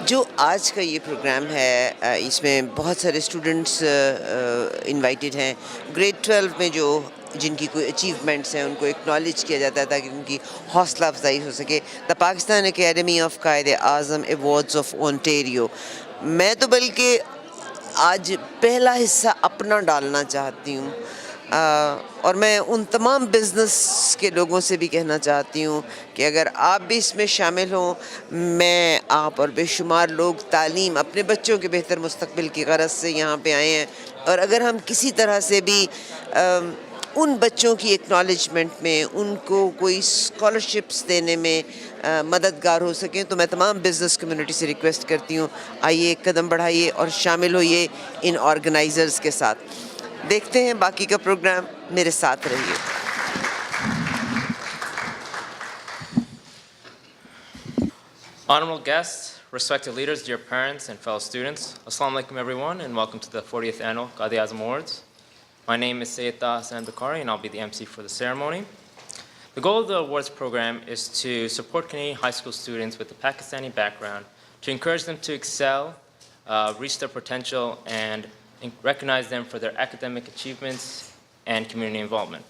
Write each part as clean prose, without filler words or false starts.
जो आज का ये प्रोग्राम है इसमें बहुत सारे स्टूडेंट्स इनवाइटेड हैं। ग्रेड 12 में जो जिनकी कोई अचीवमेंट्स हैं उनको एक्नॉलेज किया जाता है ताकि उनकी हौसला अफजाई हो सके। The Pakistan academy of Quaid Azam awards of Ontario. मैं तो बल्कि आज पहला हिस्सा अपना डालना चाहती हूँ और मैं उन तमाम बिज़नेस के लोगों से भी कहना चाहती हूँ कि अगर आप भी इसमें शामिल हों, मैं आप और बेशुमार लोग तालीम अपने बच्चों के बेहतर मुस्तकबिल की गरज से यहाँ पे आए हैं और अगर हम किसी तरह से भी उन बच्चों की एक्नॉलेजमेंट में उनको कोई स्कॉलरशिप्स देने में मददगार हो सकें तो मैं तमाम बिज़नेस कम्युनिटी से रिक्वेस्ट करती हूँ, आइए एक कदम बढ़ाइए और शामिल होइए इन ऑर्गेनाइज़र्स के साथ। देखते हैं बाकी का प्रोग्राम, मेरे साथ रहिए। Honorable guests, respected leaders, dear parents and fellow students, Assalamu alaikum everyone and welcome to the 40th Annual Qadi Azam Awards. My name is Sayyid Hassan Bukhari and I'll be the MC for the ceremony. The goal of the awards program is to support Canadian high school students with a Pakistani background, to encourage them to excel, reach their potential, and recognize them for their academic achievements and community involvement.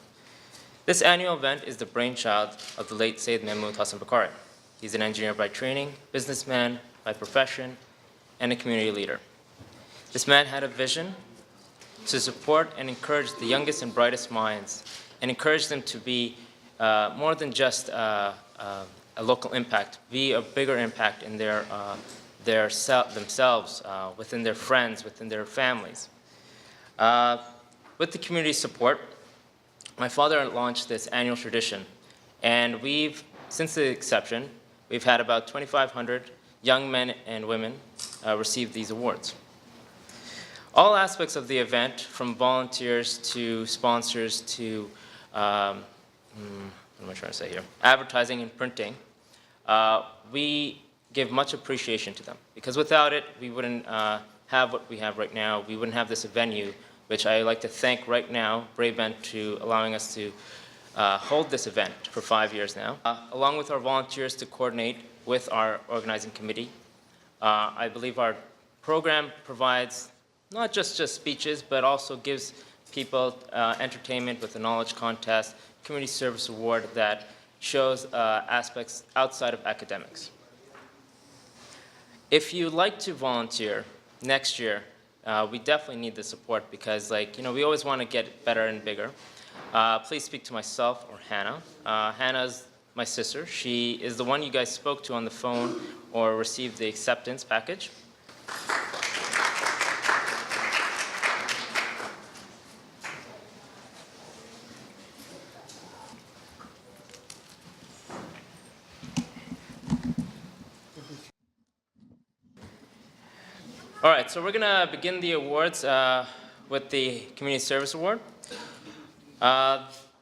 This annual event is the brainchild of the late Sayyid Mahmood Hassan Bukhari. He's an engineer by training, businessman by profession, and a community leader. This man had a vision to support and encourage the youngest and brightest minds and encourage them to be more than just a local impact, be a bigger impact in themselves, within their friends, within their families. With the community support, my father launched this annual tradition, and since the inception, we've had about 2,500 young men and women receive these awards. All aspects of the event, from volunteers to sponsors to, what am I trying to say here? Advertising and printing, we give much appreciation to them. Because without it, we wouldn't have what we have right now. We wouldn't have this venue, which I like to thank right now, Brave Band, to allowing us to hold this event for 5 years now. Along with our volunteers to coordinate with our organizing committee, I believe our program provides not just speeches, but also gives people entertainment with a knowledge contest, community service award that shows aspects outside of academics. If you'd like to volunteer next year, we definitely need the support because, we always want to get better and bigger. Please speak to myself or Hannah. Hannah's my sister. She is the one you guys spoke to on the phone or received the acceptance package. All right, so we're going to begin the awards with the Community Service Award.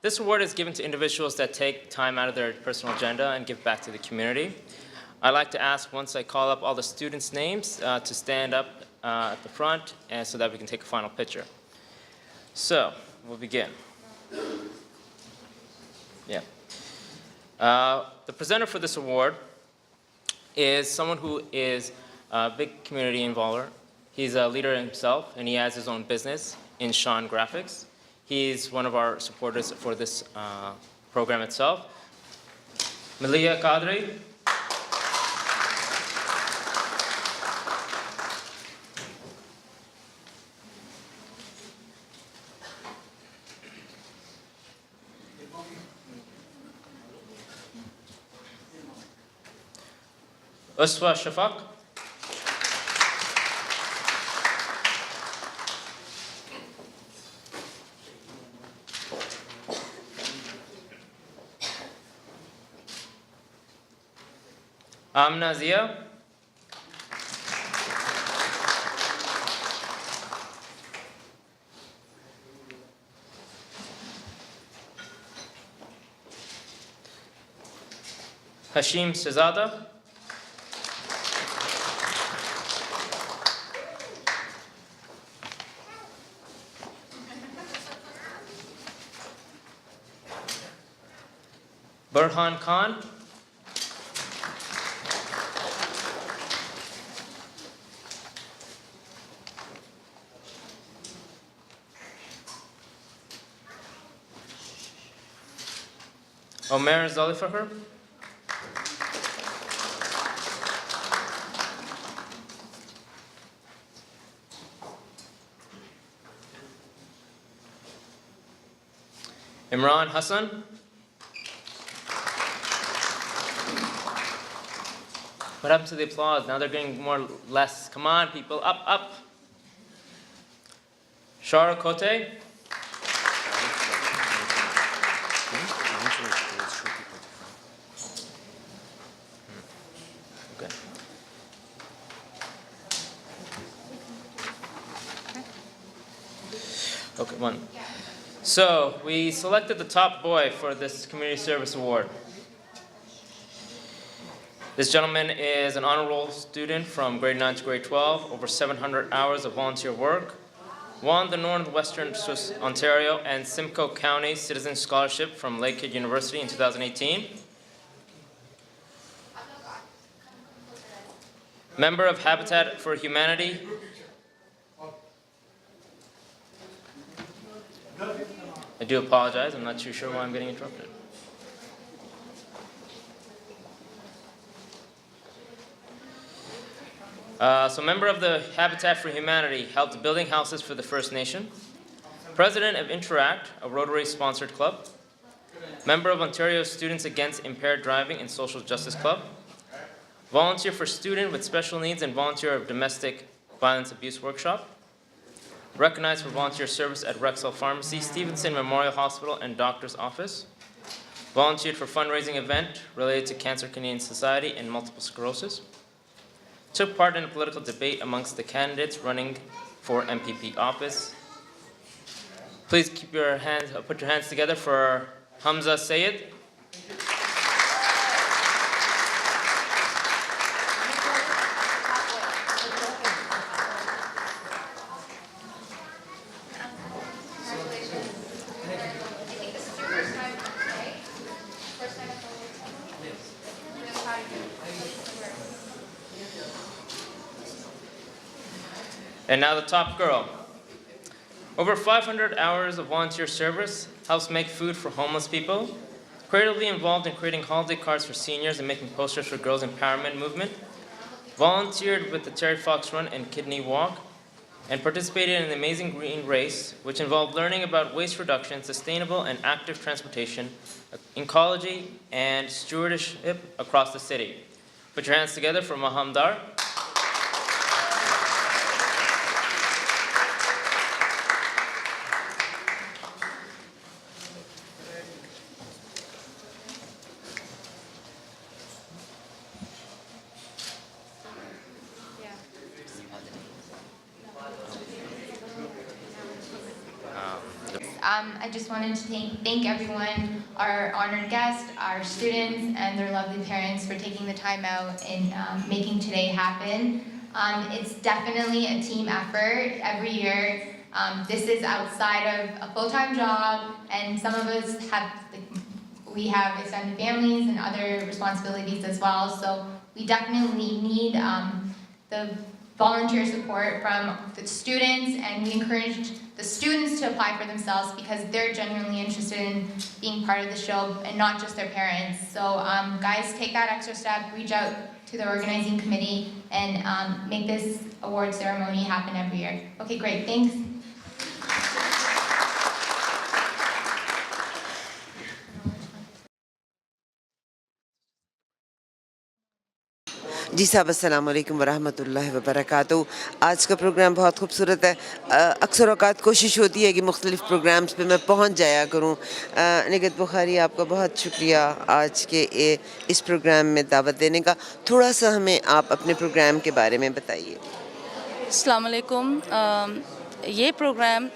This award is given to individuals that take time out of their personal agenda and give back to the community. I'd like to ask, once I call up all the students' names, to stand up at the front and so that we can take a final picture. So, we'll begin. Yeah. The presenter for this award is someone who is a big community involver. He's a leader himself, and he has his own business in Sean Graphics. He's one of our supporters for this program itself. Malia Qadri. Uswa Shafaq. Amna Zia. Hashim Shazada. Burhan Khan. Omer Zalifakhar. Imran Hassan. What happened to the applause? Now they're getting more less. Come on, people, up, up. Shara Kote. Okay. Okay, one. So we selected the top boy for this community service award. This gentleman is an honor roll student from grade 9 to grade 12, over 700 hours of volunteer work, won the Northwestern Swiss Ontario and Simcoe County Citizen Scholarship from Lakehead University in 2018. Member of Habitat for Humanity. I do apologize, I'm not too sure why I'm getting interrupted. So member of the Habitat for Humanity, helped building houses for the First Nation. President of Interact, a Rotary-sponsored club. Member of Ontario Students Against Impaired Driving and Social Justice Club. Volunteer for Student with Special Needs and volunteer of Domestic Violence Abuse Workshop. Recognized for volunteer service at Rexall Pharmacy, Stevenson Memorial Hospital, and Doctor's Office. Volunteered for fundraising event related to Cancer Canadian Society and multiple sclerosis. Took part in a political debate amongst the candidates running for MPP office. Please keep your hands, put your hands together for Hamza Sayed. And now the top girl. Over 500 hours of volunteer service, helps make food for homeless people, creatively involved in creating holiday cards for seniors and making posters for girls' empowerment movement, volunteered with the Terry Fox Run and Kidney Walk, and participated in the Amazing Green Race, which involved learning about waste reduction, sustainable and active transportation, ecology, and stewardship across the city. Put your hands together for Mahamdar. I just wanted to thank everyone, our honored guests, our students, and their lovely parents for taking the time out and making today happen. It's definitely a team effort every year. This is outside of a full-time job, and some of us we have extended families and other responsibilities as well, so we definitely need the volunteer support from the students, and we encourage the students to apply for themselves because they're genuinely interested in being part of the show and not just their parents. So guys, take that extra step, reach out to the organizing committee, and make this award ceremony happen every year. Okay, great, thanks. جی صاحب السلام علیکم ورحمۃ اللہ وبرکاتہ. آج کا programme بہت خوبصورت ہے. اکثر اوقات کوشش ہوتی ہے کہ مختلف پروگرامز پہ میں پہنچ جایا کروں. نگہت بخاری آپ کا بہت شکریہ آج کے اس پروگرام میں دعوت دینے کا. تھوڑا سا ہمیں آپ اپنے پروگرام کے بارے میں بتائیے. السلام علیکم. یہ programme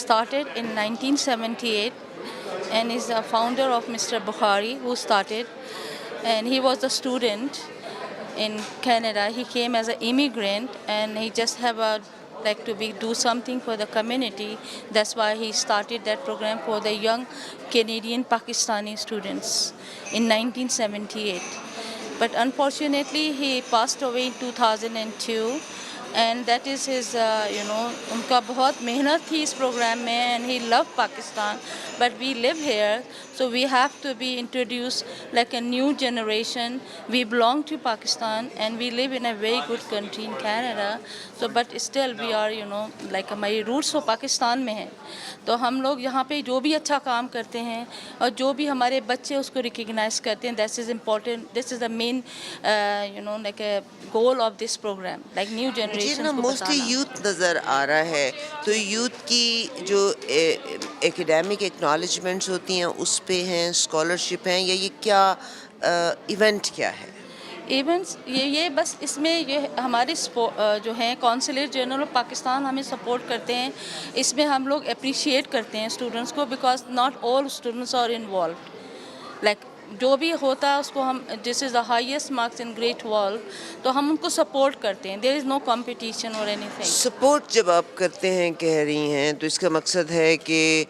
started in 1978 and is a founder of Mr. Bukhari who started, and he was a student in Canada. He came as an immigrant and he just have a like to do something for the community. That's why he started that program for the young Canadian Pakistani students in 1978. But unfortunately he passed away in 2002. And that is his, unka bahut mehnat thi is program mein, and he loved Pakistan. But we live here, so we have to be introduced like a new generation. We belong to Pakistan and we live in a very good country in Canada. So but still we are, like हमारी roots तो पाकिस्तान में है. तो हम लोग यहाँ पे जो भी अच्छा काम करते हैं और जो भी हमारे बच्चे उसको रिकग्नाइज करते हैं, that is important. This is the main, like a goal of this program, like new مجھے generations نا کو موسٹلی بتانا. یوتھ نظر آ رہا ہے, تو یوتھ کی جو ایکڈیمک ایکنالجمنٹس ہوتی ہیں اس پہ ہیں, اسکالرشپ ہیں, یا یہ کیا ایونٹ کیا ہے؟ ایونٹس یہ بس اس میں یہ ہمارے جو ہیں کونسلیٹ جنرل آف پاکستان ہمیں سپورٹ کرتے ہیں. اس میں ہم لوگ اپریشیٹ کرتے ہیں اسٹوڈنٹس کو, because not all students are involved. Like جو بھی ہوتا ہے اس کو ہم this is the highest marks in great wall, تو ہم ان کو سپورٹ کرتے ہیں. دیر از نو کمپٹیشن اور اینی تھنگ. سپورٹ جب آپ کرتے ہیں کہہ رہی ہیں, تو اس کا مقصد ہے کہ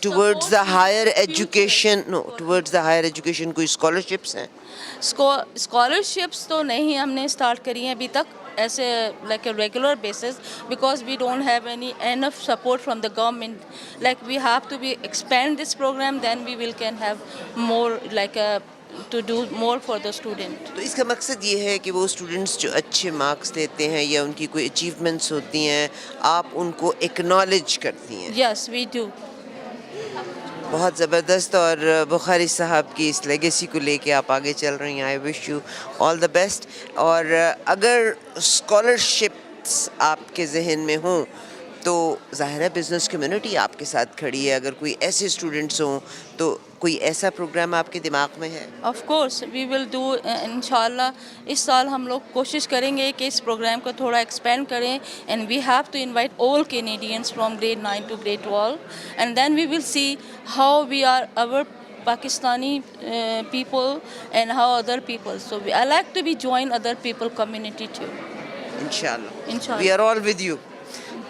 ٹورڈز دا ہائر ایجوکیشن کوئی اسکالرشپس ہیں؟ اسکالرشپس تو نہیں ہم نے اسٹارٹ کری ہیں ابھی تک ایسے like a regular basis, because we don't have any enough support from the government. Like we have to be expand this program, then we will can have more like to do more for the student. تو اس کا مقصد یہ ہے کہ وہ students جو اچھے مارکس لیتے ہیں یا ان کی کوئی اچیومنٹس ہوتی ہیں, آپ ان کو ایکنالج کرتی ہیں. یس وی ڈو. بہت زبردست. اور بخاری صاحب کی اس لیگیسی کو لے کے آپ آگے چل رہی ہیں. I wish you all the best. اور اگر اسکالرشپس آپ کے ذہن میں ہوں تو ظاہر ہے بزنس کمیونٹی آپ کے ساتھ کھڑی ہے. اگر کوئی ایسے اسٹوڈنٹس ہوں تو کوئی ایسا پروگرام آپ کے دماغ میں ہے؟ Of course we will do. انشاءاللہ اس سال ہم لوگ کوشش کریں گے کہ اس پروگرام کو تھوڑا ایکسپینڈ کریں, and we have to invite all Canadians from grade 9 to grade 12, and then we will see how we are our Pakistani people and how other people. So I like to be join other people community too. Inshallah. We are all with you.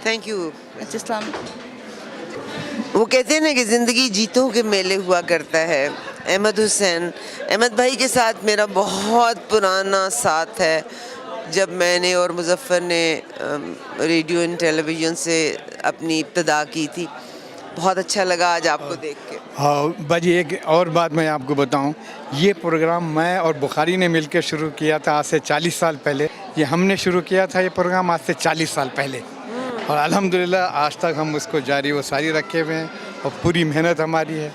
Thank you. Islam. وہ کہتے ہیں نا کہ زندگی جیتوں کے میلے ہوا کرتا ہے. احمد حسین, احمد بھائی کے ساتھ میرا بہت پرانا ساتھ ہے. جب میں نے اور مظفر نے ریڈیو اینڈ ٹیلی ویژن سے اپنی ابتدا کی تھی, بہت اچھا لگا آج آپ کو دیکھ کے. ہاں باجی, ایک اور بات میں آپ کو بتاؤں, یہ پروگرام میں اور بخاری نے مل کے شروع کیا تھا آج سے 40 سال پہلے. یہ ہم نے شروع کیا تھا یہ پروگرام آج سے 40 سال پہلے, اور الحمدللہ آج تک ہم اس کو جاری و ساری رکھے ہوئے ہیں, اور پوری محنت ہماری ہے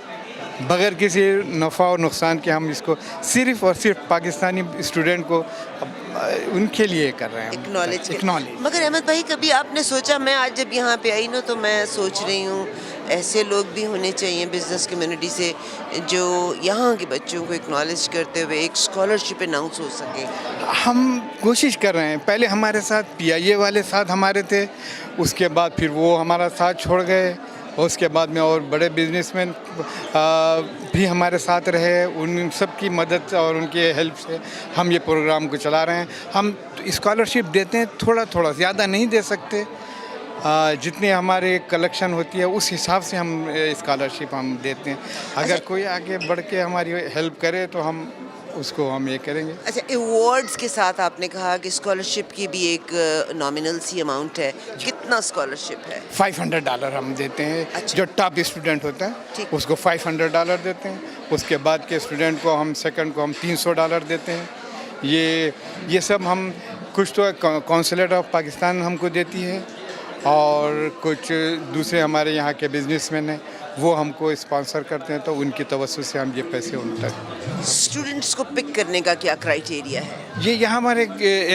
بغیر کسی نفع اور نقصان کے. ہم اس کو صرف اور صرف پاکستانی اسٹوڈنٹ کو ان کے لیے کر رہے ہیں, اکنالج. مگر احمد بھائی کبھی آپ نے سوچا, میں آج جب یہاں پہ آئی نا تو میں سوچ رہی ہوں ایسے لوگ بھی ہونے چاہیے بزنس کمیونٹی سے جو یہاں کے بچوں کو اکنالج کرتے ہوئے ایک اسکالرشپ اناؤنس ہو سکے. ہم کوشش کر رہے ہیں. پہلے ہمارے ساتھ PIA والے ساتھ ہمارے تھے, اس کے بعد پھر وہ ہمارا ساتھ چھوڑ گئے, اور اس کے بعد میں اور بڑے بزنس مین بھی ہمارے ساتھ رہے. ان سب کی مدد اور ان کے ہیلپ سے ہم یہ پروگرام کو چلا رہے ہیں. ہم اسکالرشپ دیتے ہیں تھوڑا تھوڑا, زیادہ نہیں دے سکتے. جتنی ہمارے کلیکشن ہوتی ہے اس حساب سے ہم اسکالرشپ ہم دیتے ہیں. اگر کوئی آگے بڑھ کے ہماری ہیلپ کرے تو ہم اس کو ہم یہ کریں گے. اچھا, ایوارڈز کے ساتھ آپ نے کہا کہ اسکالرشپ کی بھی ایک نامنل سی اماؤنٹ ہے. کتنا اسکالرشپ ہے؟ $500 ہم دیتے ہیں. جو ٹاپ اسٹوڈنٹ ہوتا ہے اس کو $500 دیتے ہیں. اس کے بعد کے اسٹوڈنٹ کو ہم سیکنڈ کو ہم $300 دیتے ہیں. یہ سب ہم کچھ تو کونسلیٹ آف پاکستان ہم کو دیتی ہے, اور کچھ دوسرے ہمارے یہاں کے بزنس مین ہیں वो हमको स्पॉन्सर करते हैं, तो उनकी तवज्जो से हम ये पैसे उन तक। स्टूडेंट्स को पिक करने का क्या क्राइटेरिया है? ये यहाँ हमारे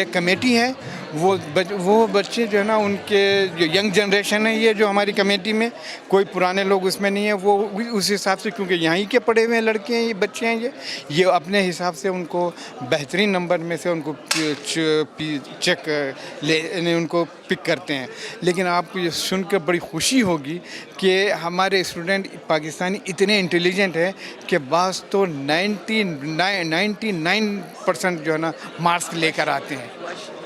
एक कमेटी है, वो बच्चे जो है ना, उनके जो यंग जनरेशन है, ये जो हमारी कमेटी में कोई पुराने लोग उसमें नहीं है, वो उस हिसाब से, क्योंकि यहीं के पढ़े हुए लड़के हैं, ये बच्चे हैं, ये अपने हिसाब से उनको बेहतरीन नंबर में से उनको उनको पिक करते हैं। लेकिन आपको ये सुनकर बड़ी खुशी होगी कि हमारे स्टूडेंट पाकिस्तानी इतने इंटेलिजेंट हैं कि बास तो 99% जो है ना मार्क्स लेकर आते हैं।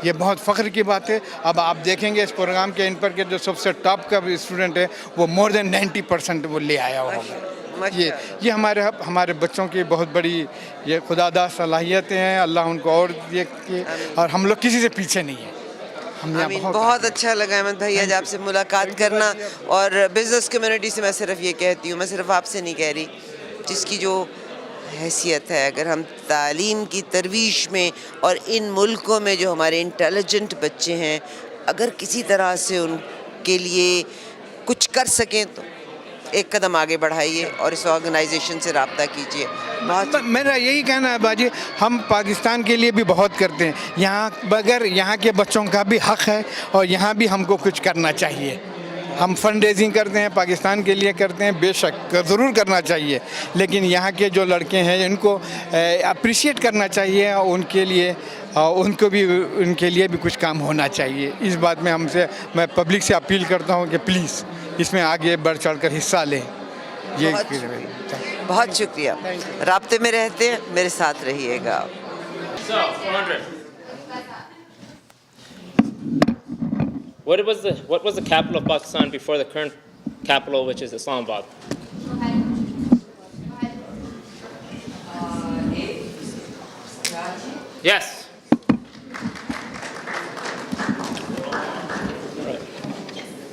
ये बहुत फ़ख्र की बात है। अब आप देखेंगे इस प्रोग्राम के इन पर के जो सबसे टॉप का स्टूडेंट है, वो मोर देन 90% वो ले आया होगा। ये हमारे बच्चों की बहुत बड़ी ये खुदादा सलाहियतें हैं। अल्लाह उनको और ये कि, और हम लोग किसी से पीछे नहीं हैं। बहुत अच्छा लगा अहमद भाई आज आपसे मुलाकात करना। और बिज़नेस कम्युनिटी से मैं सिर्फ ये कहती हूँ, मैं सिर्फ आपसे नहीं कह रही, जिसकी जो हैसियत है, अगर हम तालीम की तरवीश में और इन मुल्कों में जो हमारे इंटेलिजेंट बच्चे हैं, अगर किसी तरह से उनके लिए कुछ कर सकें तो एक कदम आगे बढ़ाइए और इस ऑर्गेनाइजेशन से रब्ता कीजिए। मेरा यही कहना है बाजी, हम पाकिस्तान के लिए भी बहुत करते हैं यहाँ, मगर यहाँ के बच्चों का भी हक़ है और यहाँ भी हमको कुछ करना चाहिए। हम फंड रेजिंग करते हैं, पाकिस्तान के लिए करते हैं, बेशक ज़रूर करना चाहिए, लेकिन यहाँ के जो लड़के हैं इनको अप्रिशिएट करना चाहिए और उनके लिए भी कुछ काम होना चाहिए। इस बात में मैं पब्लिक से अपील करता हूँ कि प्लीज़ इसमें आगे बढ़ चढ़कर हिस्सा लें। ये बहुत शुक्रिया। राब्ते में रहते हैं, मेरे साथ रहिएगा। What was the capital of Pakistan before the current capital, which is Islamabad? Yes.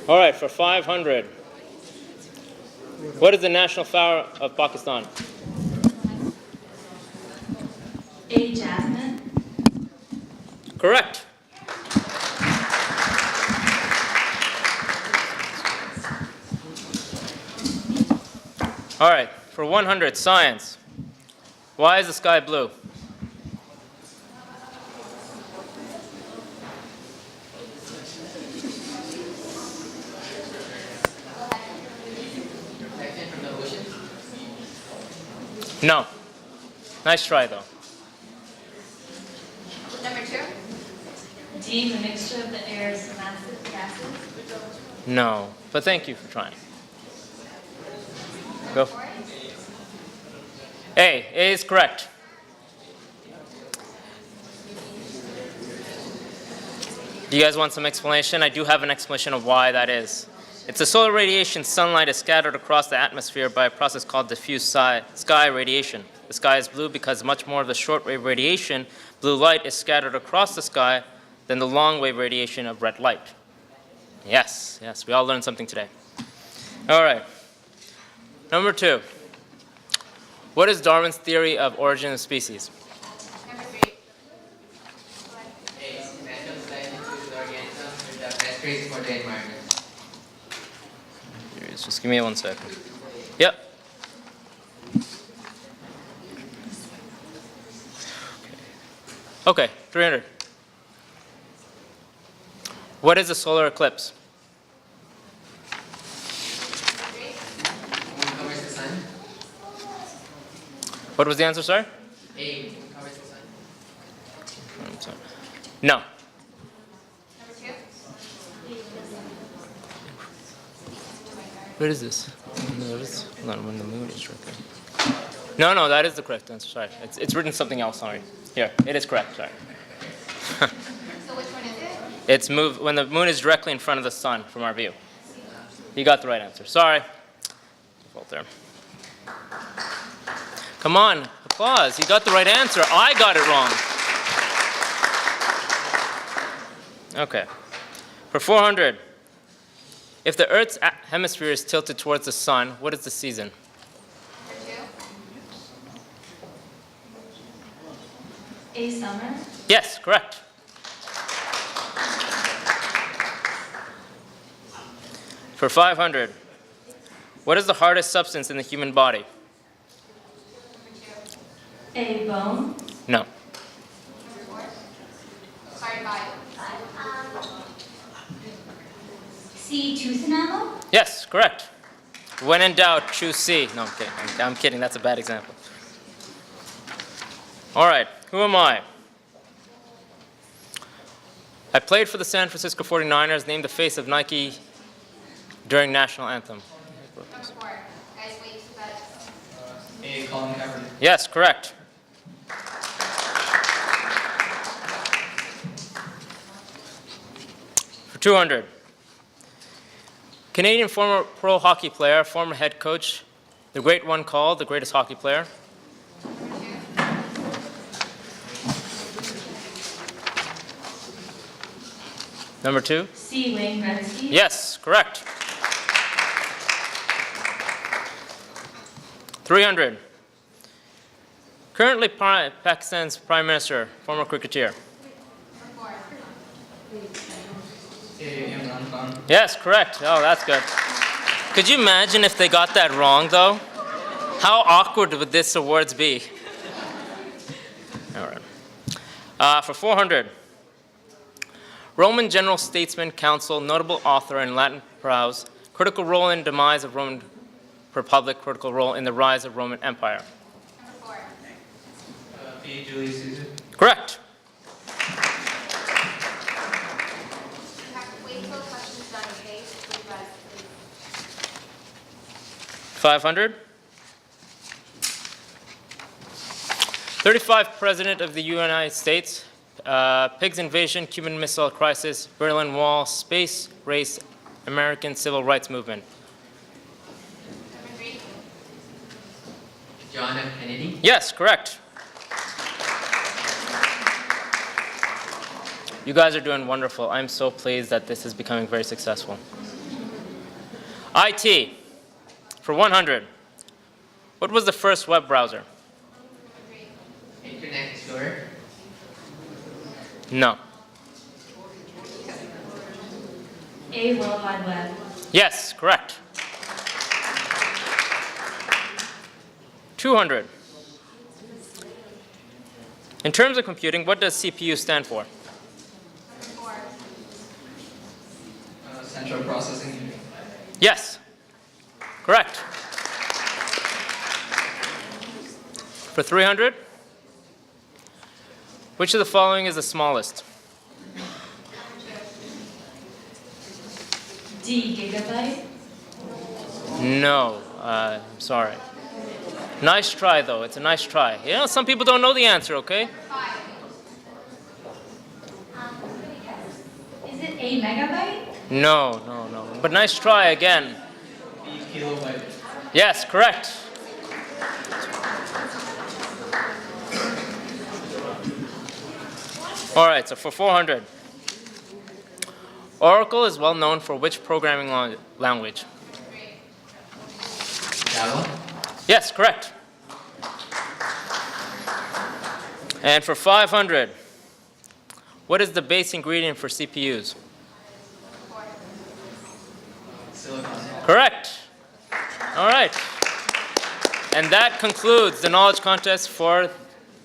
All right, for 500. What is the national flower of Pakistan? Jasmine. Correct. All right, for 100, science. Why is the sky blue? No. Nice try, though. Number 2. D, the mixture of the air's massive gases. No, but thank you for trying. Go. A is correct. Do you guys want some explanation? I do have an explanation of why that is. It's a solar radiation. Sunlight is scattered across the atmosphere by a process called diffuse sky radiation. The sky is blue because much more of the shortwave radiation, blue light, is scattered across the sky than the long-wave radiation of red light. Yes, we all learned something today. All right. Number 2. What is Darwin's theory of origin of species? Number 3. For the environment. Just give me 1 second. Yep. Okay, 300. What is a solar eclipse? Moon covers the sun. What was the answer, sir? A, moon covers the sun. No. Number 2. Where is this? Hold on, when the moon is right there. No, that is the correct answer. Sorry, it's written something else. Sorry. Here, it is correct. Sorry. So which one is it? It's when the moon is directly in front of the sun from our view. You got the right answer. Sorry. Default there. Come on, applause. You got the right answer. I got it wrong. Okay. For 400. If the Earth's hemisphere is tilted towards the sun, what is the season? Number 2. A, summer. Yes, correct. For 500. What is the hardest substance in the human body? A, bone. No. Sorry, five. C, tooth enamel. Yes, correct. When in doubt, choose C. No, I'm kidding. I'm kidding. That's a bad example. All right, who am I? I played for the San Francisco 49ers, named the face of Nike during national anthem. Number four. Guys, wait to that. A, Colin Kaepernick. Yes, correct. For 200. Canadian former pro hockey player, former head coach, the great one called the greatest hockey player. Number 2. C, Wayne Gretzky. Yes, correct. 300. Currently Pakistan's Prime Minister, former cricketer. Number four. A, Imran Khan. Yes, correct. Oh, that's good. Could you imagine if they got that wrong, though? How awkward would this awards be? All right. For 400. Roman general, statesman, consul, notable author in Latin prose, critical role in demise of Roman Republic, critical role in the rise of Roman Empire. Number four. B, Julius Caesar. Correct. You have to wait till the question's done, okay? Please rest, please. 500. 35 President of the United States, pigs invasion, Cuban Missile Crisis, Berlin Wall, space race, American Civil Rights Movement. Number three. John F. Kennedy. Yes, correct. You guys are doing wonderful. I'm so pleased that this is becoming very successful. IT, for 100. What was the first web browser? Internet Explorer. No. A, World Wide Web. Yes, correct. 200. In terms of computing, what does CPU stand for? Number four. Central Processing Unit. Yes, correct. For 300, which of the following is the smallest? D, gigabyte. No, I'm sorry. Nice try, though. It's a nice try. You know, some people don't know the answer, okay? Five. Is it a megabyte? No. But nice try again. B, kilobyte. Yes, correct. All right, so for 400. Oracle is well known for which programming language? Java. Yes, correct. And for 500, what is the base ingredient for CPUs? Silicon. Correct. All right. And that concludes the knowledge contest for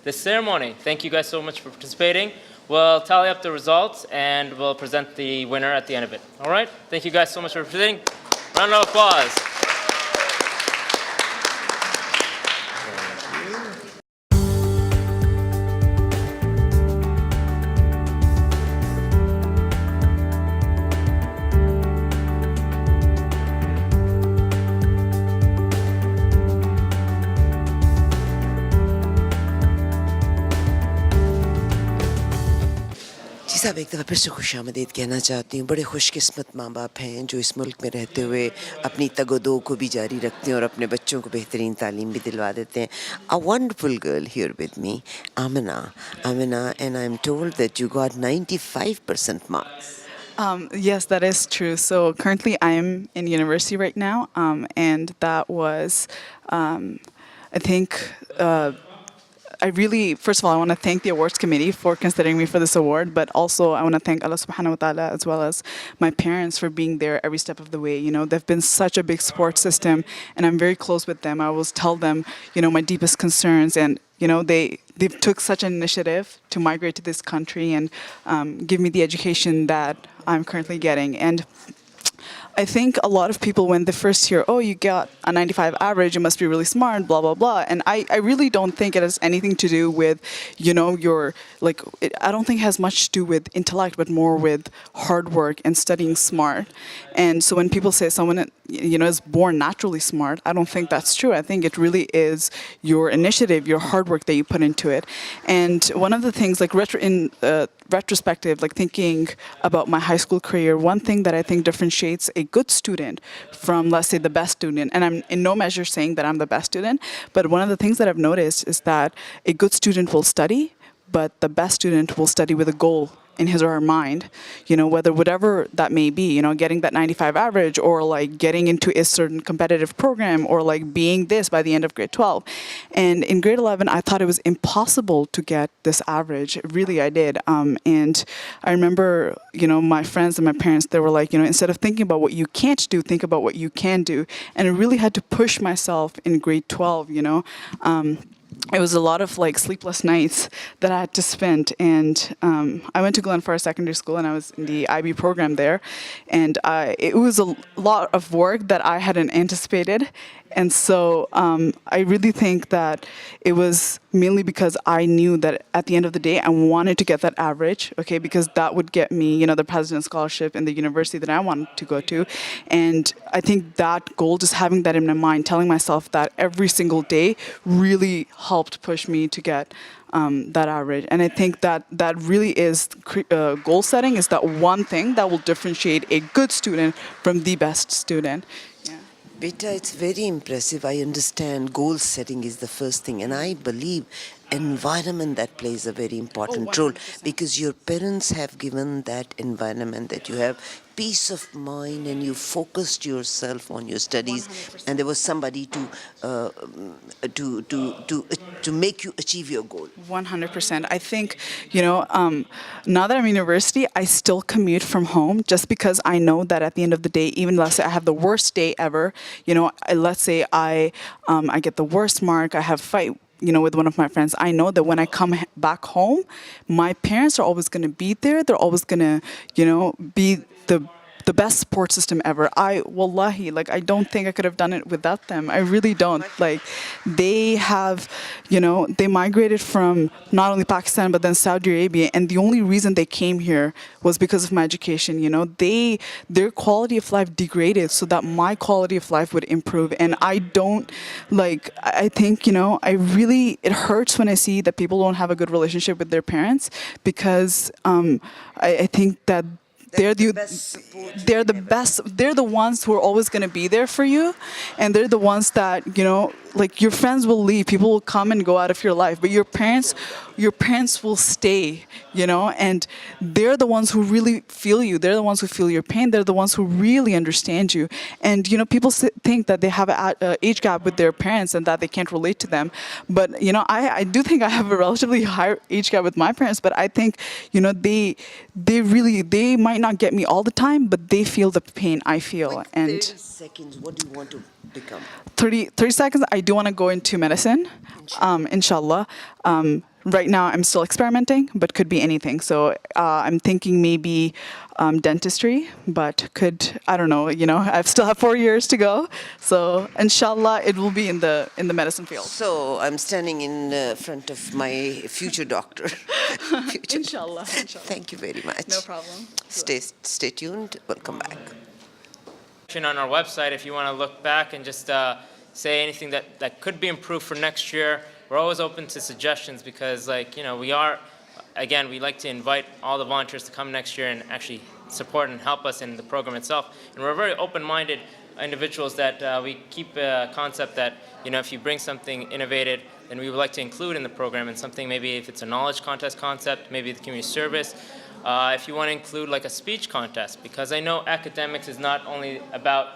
this ceremony. Thank you guys so much for participating. We'll tally up the results and we'll present the winner at the end of it. All right? Thank you guys so much for participating. Round of applause. जी साहब, एक दफ़ा फिर से खुशामदीद कहना चाहती हूँ। बड़े खुशकिस्मत माँ बाप हैं जो इस मुल्क में रहते हुए अपनी तगोदो को भी जारी रखते हैं और अपने बच्चों को बेहतरीन तालीम भी दिलवा देते हैं। A wonderful girl here with me, Amina, and I'm told that you got 95% marks. Yes, that is true. So currently I'm in university right now, and that was, I think, I really, first of all, I want to thank the awards committee for considering me for this award, but also I want to thank Allah subhanahu wa ta'ala as well as my parents for being there every step of the way. You know, they've been such a big support system, and I'm very close with them. I always tell them, you know, my deepest concerns, and you know, they've took such an initiative to migrate to this country and give me the education that I'm currently getting. And I think a lot of people, when they first hear, oh, you got a 95 average, you must be really smart, blah, blah, blah. And I really don't think it has anything to do with, you know, I don't think it has much to do with intellect, but more with hard work and studying smart. And so when people say someone, you know, is born naturally smart, I don't think that's true. I think it really is your initiative, your hard work that you put into it. And one of the things, like retrospective, like thinking about my high school career, one thing that I think differentiates a good student from, let's say, the best student, and I'm in no measure saying that I'm the best student, but one of the things that I've noticed is that a good student will study, but the best student will study with a goal in his or her mind, you know, whatever that may be, you know, getting that 95 average or like getting into a certain competitive program or like being this by the end of grade 12. And in grade 11, I thought it was impossible to get this average. Really, I did. And I remember, you know, my friends and my parents, they were like, you know, instead of thinking about what you can't do, think about what you can do. And I really had to push myself in grade 12, you know. It was a lot of like sleepless nights that I had to spend, and I went to Glen Forest Secondary School, and I was in the IB program there, and it was a lot of work that I hadn't anticipated, and so I really think that it was mainly because I knew that at the end of the day I wanted to get that average, okay, because that would get me, you know, the President's Scholarship in the university that I wanted to go to, and I think that goal, just having that in my mind, telling myself that every single day, really helped push me to get that average. And I think that really is goal setting is that one thing that will differentiate a good student from the best student. Yeah. Beta, it's very impressive. I understand goal setting is the first thing, and I believe environment that plays a very important role, because your parents have given that environment that you have peace of mind and you focused yourself on your studies 100%. And there was somebody to make you achieve your goal. 100%. I think, you know, now that I'm in university, I still commute from home just because I know that at the end of the day, even let's say I have the worst day ever, you know, let's say I get the worst mark, I have fight, you know, with one of my friends, I know that when I come back home, my parents are always going to be there. They're always going to, you know, be the best support system ever. Wallahi, like, I don't think I could have done it without them. I really don't. Like, they have, you know, they migrated from not only Pakistan, but then Saudi Arabia. And the only reason they came here was because of my education. You know, their quality of life degraded so that my quality of life would improve. And I don't, like, I think, you know, it hurts when I see that people don't have a good relationship with their parents, because I think that they're the best. They're the ones who are always going to be there for you, and they're the ones that, you know, like, your friends will leave, people will come and go out of your life, but your parents will stay, you know, and they're the ones who really feel you. They're the ones who feel your pain. They're the ones who really understand you. And, you know, people think that they have an age gap with their parents and that they can't relate to them. But, you know, I do think I have a relatively high age gap with my parents, but I think, you know, they might not get me all the time, but they feel the pain I feel. Like and 30 seconds, what do you want to become? 30 seconds, I do want to go into medicine, inshallah. Right now, I'm still experimenting, but could be anything. So I'm thinking maybe dentistry, but I don't know, you know, I still have 4 years to go. So inshallah, it will be in the medicine field. So I'm standing in front of my future doctor. Inshallah. Thank you very much. No problem. Stay tuned. We'll come back. On our website, if you want to look back and just say anything that could be improved for next year. We're always open to suggestions, because, like, you know, we like to invite all the volunteers to come next year and actually support and help us in the program itself. And we're very open-minded individuals that we keep a concept that, you know, if you bring something innovative, then we would like to include in the program, and something, maybe if it's a knowledge contest concept, maybe the community service. If you want to include like a speech contest, because I know academics is not only about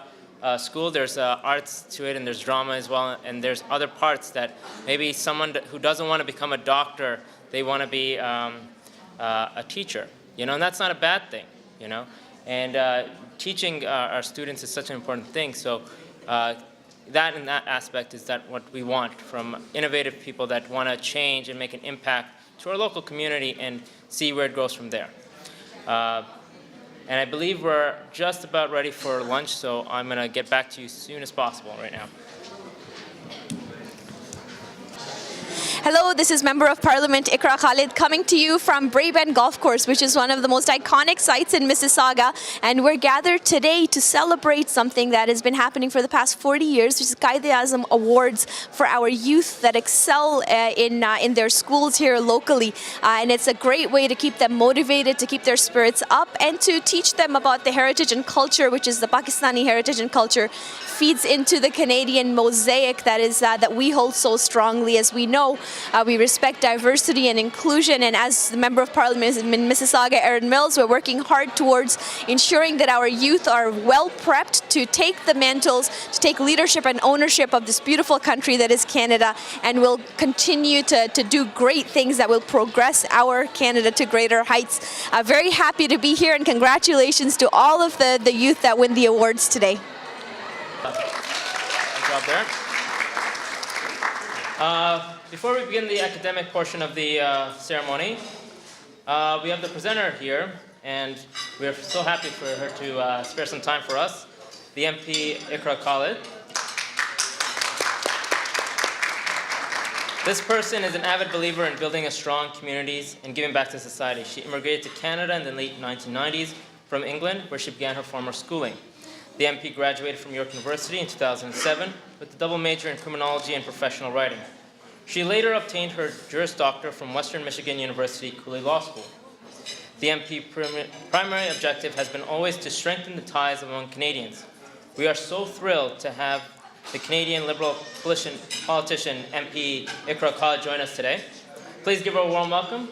school, there's arts to it and there's drama as well, and there's other parts that maybe someone who doesn't want to become a doctor, they want to be a teacher, you know, and that's not a bad thing, you know. And teaching our students is such an important thing. So that in that aspect is that what we want from innovative people that want to change and make an impact to our local community and see where it goes from there. And I believe we're just about ready for lunch, so I'm going to get back to you as soon as possible right now. Hello, this is Member of Parliament Ikra Khalid coming to you from Braeburn Golf Course, which is one of the most iconic sites in Mississauga. And we're gathered today to celebrate something that has been happening for the past 40 years, which is Quaid Azam Awards for our youth that excel in their schools here locally. And it's a great way to keep them motivated, to keep their spirits up, and to teach them about the heritage and culture, which is the Pakistani heritage and culture, feeds into the Canadian mosaic that we hold so strongly. As we know, we respect diversity and inclusion, and as the Member of Parliament in Mississauga, Erin Mills, we're working hard towards ensuring that our youth are well prepped to take the mantles, to take leadership and ownership of this beautiful country that is Canada, and will continue to do great things that will progress our Canada to greater heights. Very happy to be here, and congratulations to all of the youth that win the awards today. Good job there. Before we begin the academic portion of the ceremony, we have the presenter here, and we are so happy for her to spare some time for us, the MP Ikra Khalid. This person is an avid believer in building a strong communities and giving back to society. She immigrated to Canada in the late 1990s from England, where she began her formal schooling. The MP graduated from York University in 2007 with a double major in criminology and professional writing. She later obtained her Juris Doctor from Western Michigan University Cooley Law School. The MP primary objective has been always to strengthen the ties among Canadians. We are so thrilled to have the Canadian Liberal politician MP Ikra Khalid join us today. Please give her a warm welcome.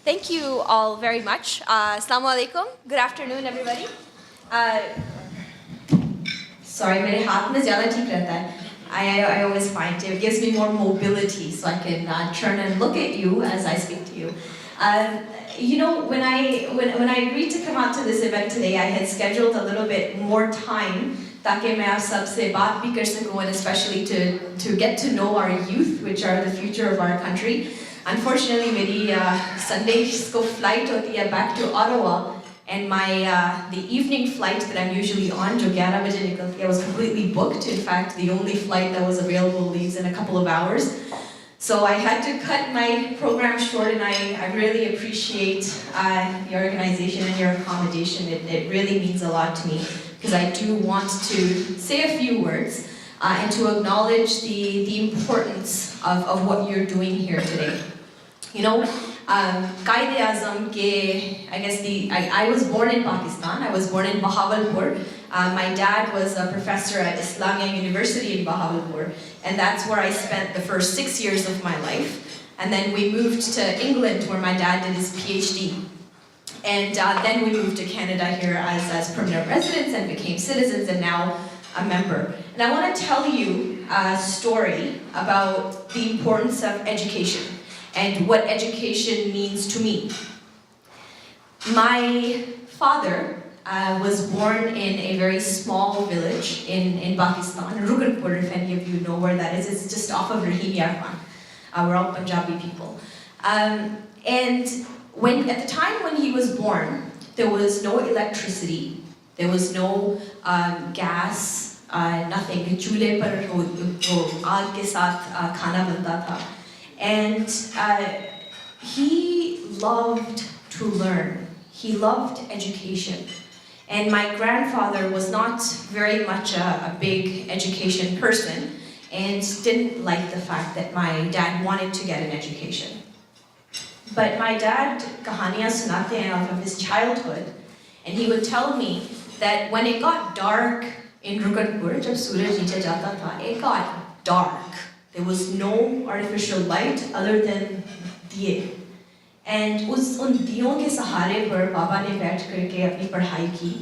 Thank you all very much. Assalamu alaikum. Good afternoon, everybody. Sorry, मेरे हाथ में ज़्यादा ठीक रहता है. I always find it gives me more mobility, so I can turn and look at you as I speak to you. You know, when I agreed to come out to this event today, I had scheduled a little bit more time ताकि मैं आप सबसे बात भी कर सकूं, and especially to get to know our youth, which are the future of our country. Unfortunately, मेरी Sunday को flight होती है back to Ottawa, and the evening flight that I'm usually on, जो 11 बजे निकलती है, was completely booked. In fact, the only flight that was available leaves in a couple of hours. So I had to cut my program short, and I really appreciate your organization and your accommodation. It really means a lot to me, because I do want to say a few words and to acknowledge the importance of what you're doing here today. You know, Quaid Azam ke, I was born in Pakistan. I was born in Bahawalpur. My dad was a professor at Islamia University in Bahawalpur, and that's where I spent the first 6 years of my life. And then we moved to England, where my dad did his PhD. And then we moved to Canada here as permanent residents and became citizens, and now a member. And I want to tell you a story about the importance of education and what education means to me. My father was born in a very small village in Pakistan, Ruganpur, if any of you know where that is. It's just off of Rahim Yarkhan. We're all Punjabi people. And at the time when he was born, there was no electricity, there was no gas, nothing. Chulhe par aag ke saath khana banta tha. And he loved to learn. He loved education. And my grandfather was not very much a big education person, and didn't like the fact that my dad wanted to get an education. But my dad kahaniyan sunate hain out of his childhood, and he would tell me that when it got dark in Ruganpur, jab suraj niche jata tha, it got dark. There was no artificial light other than diye. And उन दियों के सहारे पर बाबा ने बैठ करके अपनी पढ़ाई की.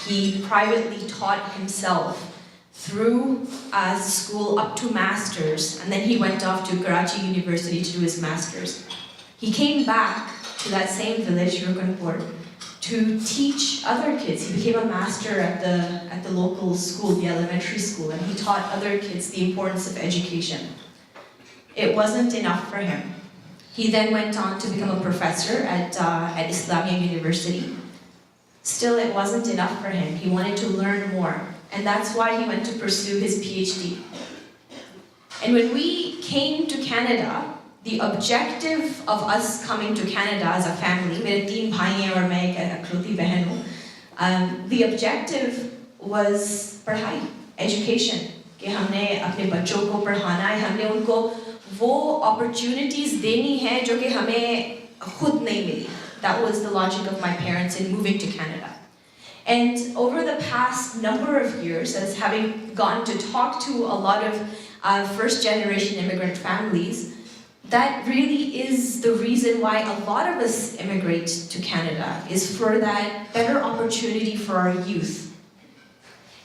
He privately taught himself through school up to masters, and then he went off to Karachi University to do his masters. He came back to that same village, Rukanpur, to teach other kids. He became a master at the local school, the elementary school, and he taught other kids the importance of education. It wasn't enough for him. He then went on to become a professor at Islamia University. Still, it wasn't enough for him. He wanted to learn more, and that's why he went to pursue his PhD. And when we came to Canada, the objective of us coming to Canada as a family, मेरे 3 भाई हैं और मैं एक अकलौती बहन हूँ, the objective was पढ़ाई, education, कि हमने अपने बच्चों को पढ़ाना है, हमने उनको वो opportunities देनी है जो कि हमें खुद नहीं मिली. That was the logic of my parents in moving to Canada. And over the past number of years, as having gotten to talk to a lot of first-generation immigrant families, that really is the reason why a lot of us immigrate to Canada, is for that better opportunity for our youth.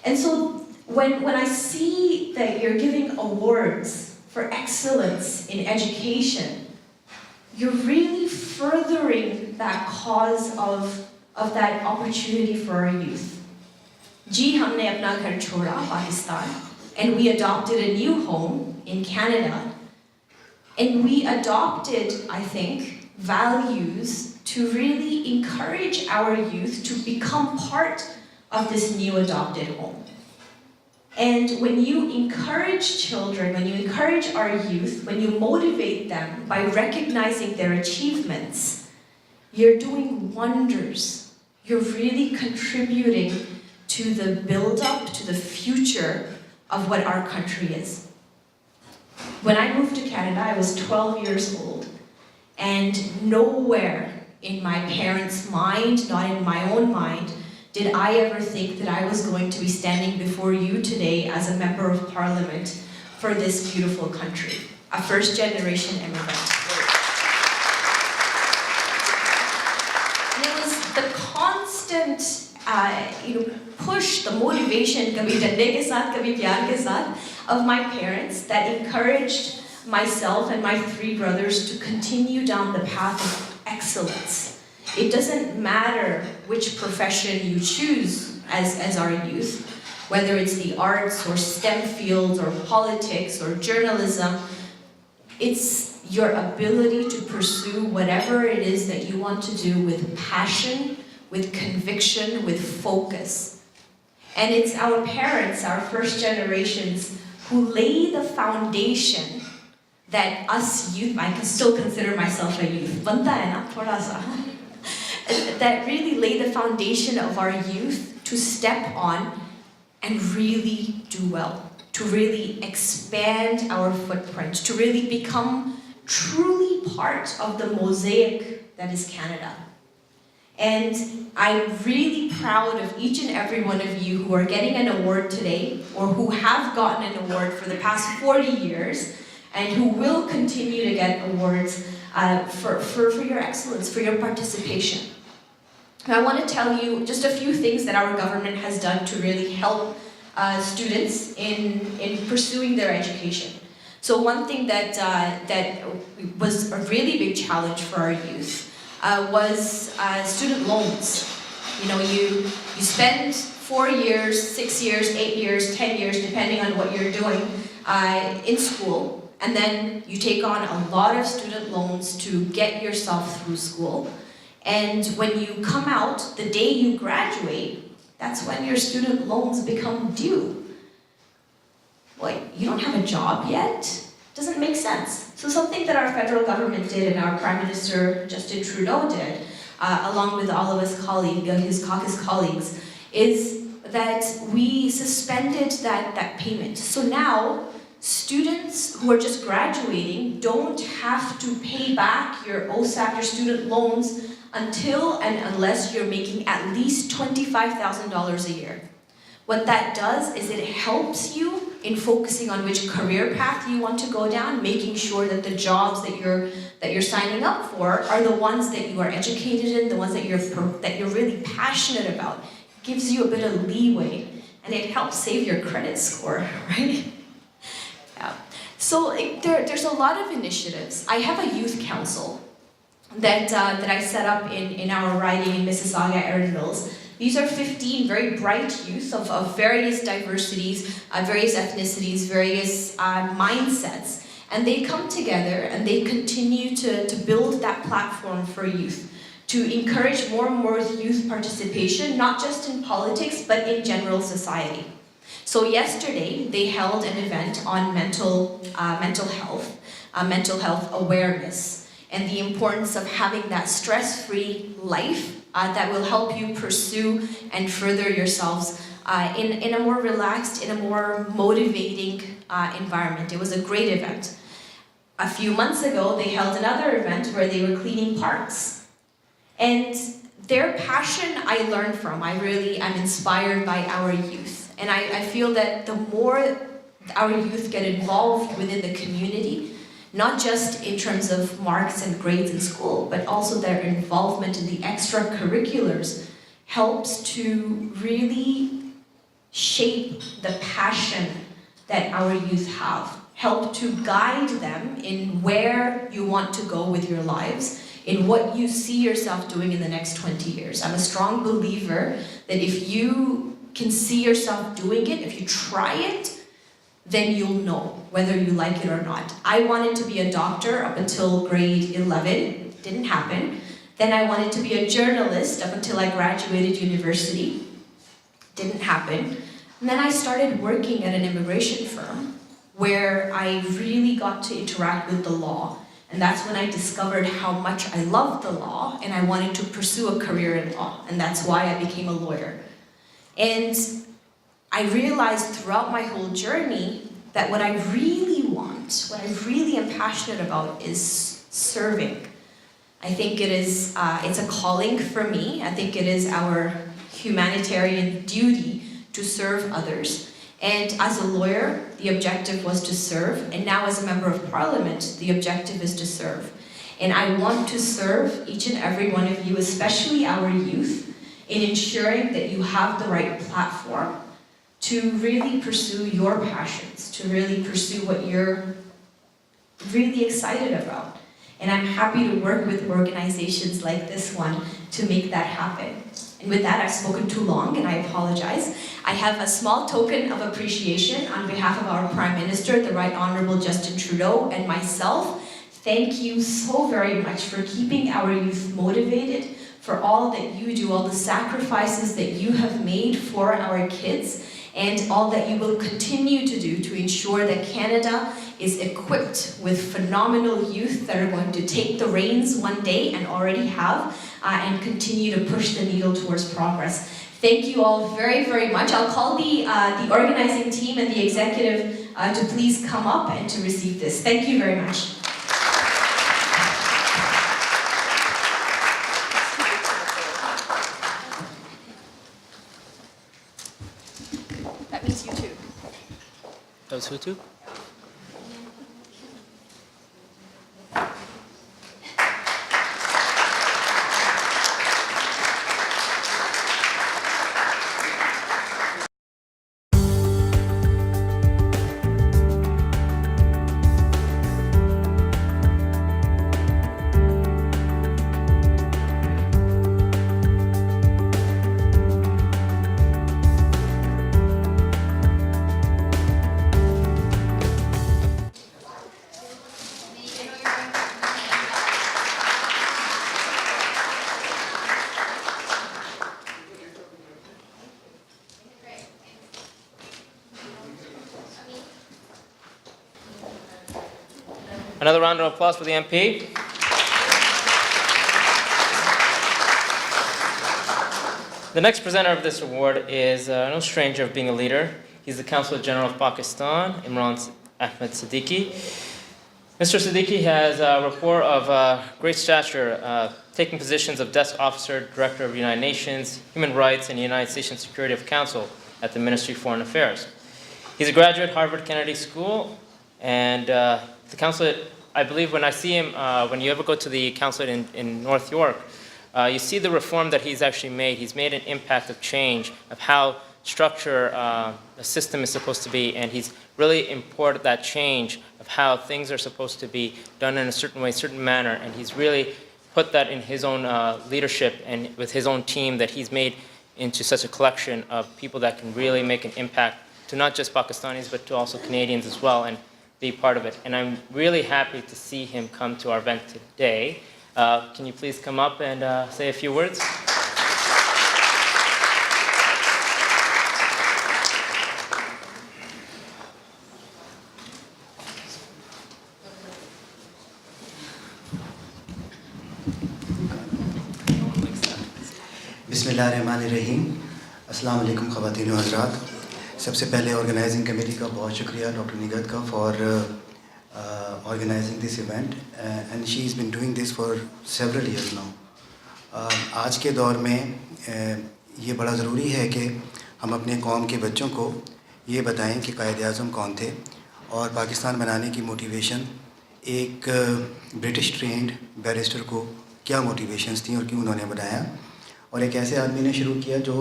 And so when I see that you're giving awards for excellence in education, you're really furthering that cause of that opportunity for our youth. Ji humne apna ghar choda, Pakistan, and we adopted a new home in Canada. And we adopted, I think, values to really encourage our youth to become part of this new adopted home. And when you encourage children, when you encourage our youth, when you motivate them by recognizing their achievements, you're doing wonders. You're really contributing to the build-up, to the future of what our country is. When I moved to Canada, I was 12 years old, and nowhere in my parents' mind, not in my own mind, did I ever think that I was going to be standing before you today as a member of parliament for this beautiful country, a first-generation immigrant. And it was the constant push, the motivation, kabhi dande ke saath, kabhi pyar ke saath, of my parents that encouraged myself and my 3 brothers to continue down the path of excellence. It doesn't matter which profession you choose as our youth, whether it's the arts or STEM fields or politics or journalism, it's your ability to pursue whatever it is that you want to do with passion, with conviction, with focus. And it's our parents, our first generations, who lay the foundation that us youth, I can still consider myself a youth, banta hai na, thoda sa, that really lay the foundation of our youth to step on and really do well, to really expand our footprint, to really become truly part of the mosaic that is Canada. And I'm really proud of each and every one of you who are getting an award today, or who have gotten an award for the past 40 years, and who will continue to get awards for your excellence, for your participation. And I want to tell you just a few things that our government has done to really help students in pursuing their education. So one thing that was a really big challenge for our youth was student loans. You know, you spend 4 years, 6 years, 8 years, 10 years, depending on what you're doing in school, and then you take on a lot of student loans to get yourself through school. And when you come out, the day you graduate, that's when your student loans become due. What, you don't have a job yet? Doesn't make sense. So something that our federal government did and our Prime Minister Justin Trudeau did, along with all of his colleagues, his caucus colleagues, is that we suspended that payment. So now, students who are just graduating don't have to pay back your OSAP, your student loans, until and unless you're making at least $25,000 a year. What that does is it helps you in focusing on which career path you want to go down, making sure that the jobs that you're signing up for are the ones that you are educated in, the ones that you're really passionate about. It gives you a bit of leeway, and it helps save your credit score, right? Yeah. So there's a lot of initiatives. I have a youth council that I set up in our riding in Mississauga, Erin Mills. These are 15 very bright youth of various diversities, various ethnicities, various mindsets, and they come together and they continue to build that platform for youth, to encourage more and more youth participation, not just in politics, but in general society. So yesterday, they held an event on mental health awareness, and the importance of having that stress-free life that will help you pursue and further yourselves in a more relaxed, in a more motivating environment. It was a great event. A few months ago, they held another event where they were cleaning parks. And their passion I learned from. I really am inspired by our youth. And I feel that the more our youth get involved within the community, not just in terms of marks and grades in school, but also their involvement in the extracurriculars helps to really shape the passion that our youth have, help to guide them in where you want to go with your lives, in what you see yourself doing in the next 20 years. I'm a strong believer that if you can see yourself doing it, if you try it, then you'll know whether you like it or not. I wanted to be a doctor up until grade 11, didn't happen. Then I wanted to be a journalist up until I graduated university, didn't happen. And then I started working at an immigration firm where I really got to interact with the law. And that's when I discovered how much I loved the law and I wanted to pursue a career in law. And that's why I became a lawyer. And I realized throughout my whole journey that what I really want, what I really am passionate about is serving. I think it's a calling for me. I think it is our humanitarian duty to serve others. And as a lawyer, the objective was to serve. And now as a member of parliament, the objective is to serve. And I want to serve each and every one of you, especially our youth, in ensuring that you have the right platform to really pursue your passions, to really pursue what you're really excited about. And I'm happy to work with organizations like this one to make that happen. And with that, I've spoken too long and I apologize. I have a small token of appreciation on behalf of our Prime Minister, the Right Honourable Justin Trudeau, and myself. Thank you so very much for keeping our youth motivated, for all that you do, all the sacrifices that you have made for our kids, and all that you will continue to do to ensure that Canada is equipped with phenomenal youth that are going to take the reins one day and already have, and continue to push the needle towards progress. Thank you all very, very much. I'll call the organizing team and the executive to please come up and to receive this. Thank you very much. That means you too. That was who too? Another round of applause for the MP. The next presenter of this award is no stranger of being a leader. He's the Consul General of Pakistan, Imran Ahmed Siddiqui. Mr. Siddiqui has a rapport of great stature, taking positions of Desk Officer, Director of the United Nations, Human Rights, and United Nations Security Council at the Ministry of Foreign Affairs. He's a graduate of Harvard Kennedy School, and the consulate, I believe when I see him, when you ever go to the consulate in North York, you see the reform that he's actually made. He's made an impact of change, of how structure a system is supposed to be, and he's really imported that change of how things are supposed to be done in a certain way, certain manner, and he's really put that in his own leadership and with his own team that he's made into such a collection of people that can really make an impact to not just Pakistanis, but to also Canadians as well, and be part of it. And I'm really happy to see him come to our event today. Can you please come up and say a few words? बिस्मिल्लाहिर्रहमानिर्रहीम। अस्सलाम वालेकुम ख़वातीन व हज़रात। सबसे पहले organising committee का बहुत शुक्रिया डॉक्टर निगत का for organizing this event and she is been doing this for several years now. आज के दौर में ये बड़ा ज़रूरी है कि हम अपने कौम के बच्चों को ये बताएं कि कायद आज़म कौन थे और पाकिस्तान बनाने की मोटिवेशन एक ब्रिटिश ट्रेंड बैरिस्टर को क्या मोटिवेशंस थी और क्यों उन्होंने बनाया, और एक ऐसे आदमी ने शुरू किया जो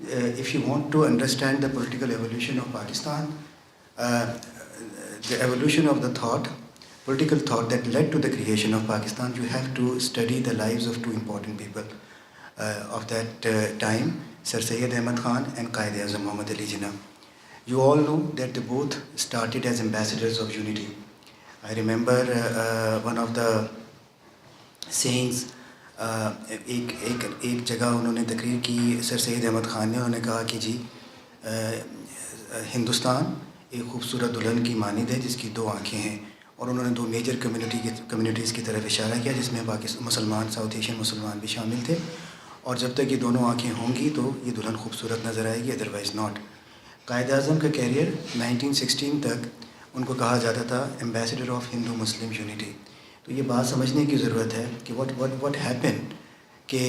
if you want to understand the political evolution of Pakistan, the evolution of the thought, political thought that led to the creation of Pakistan, you have to study the lives of two important people of that time, Sir Syed Ahmad Khan and Quaid Azam Muhammad Ali Jinnah. You all know that they both started as ambassadors of unity. I remember one of the sayings, एक जगह उन्होंने तकरीर की sir Syed Ahmad Khan ने, उन्होंने कहा कि जी हिंदुस्तान एक खूबसूरत दुल्हन की मानिंद है जिसकी दो आँखें हैं, और उन्होंने दो मेजर कम्युनिटीज़ की तरफ इशारा किया जिसमें पाकिस्तान मुसलमान, साउथ एशियन मुसलमान भी शामिल थे, और जब तक ये दोनों आँखें होंगी तो ये दुल्हन खूबसूरत नज़र आएगी, अदरवाइज़ नॉट। कायद आज़म का कैरियर 1916 तक उनको कहा जाता था ambassador of Hindu Muslim unity. तो ये बात समझने की ज़रूरत है कि व्हाट हैपन कि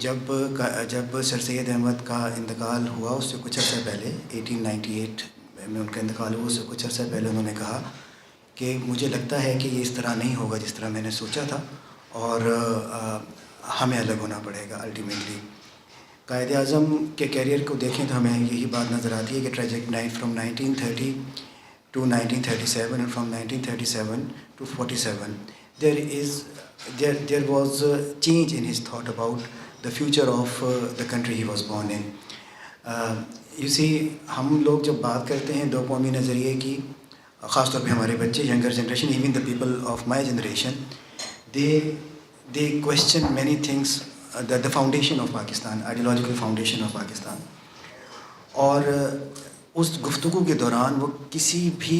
जब सर सैयद अहमद का इंतकाल हुआ उससे कुछ अर्सा पहले 1898 में उनका इंतकाल हुआ, उससे कुछ अर्सा पहले उन्होंने कहा कि मुझे लगता है कि ये इस तरह नहीं होगा जिस तरह मैंने सोचा था और हमें अलग होना पड़ेगा अल्टीमेटली। कायद आज़म के कैरियर को देखें तो हमें यही बात नज़र आती है कि trajectory from 1930 to 1937 and from 1937 to 47 there was a change in his thought about the future of the country he was born in. You see, हम लोग जब बात करते हैं दो कौमी नज़रिए की, ख़ास तौर पे हमारे बच्चे, younger generation, even the people of my generation, they question many things, the foundation of Pakistan, ideological foundation of Pakistan. और उस गुफ्तगू के दौरान वो किसी भी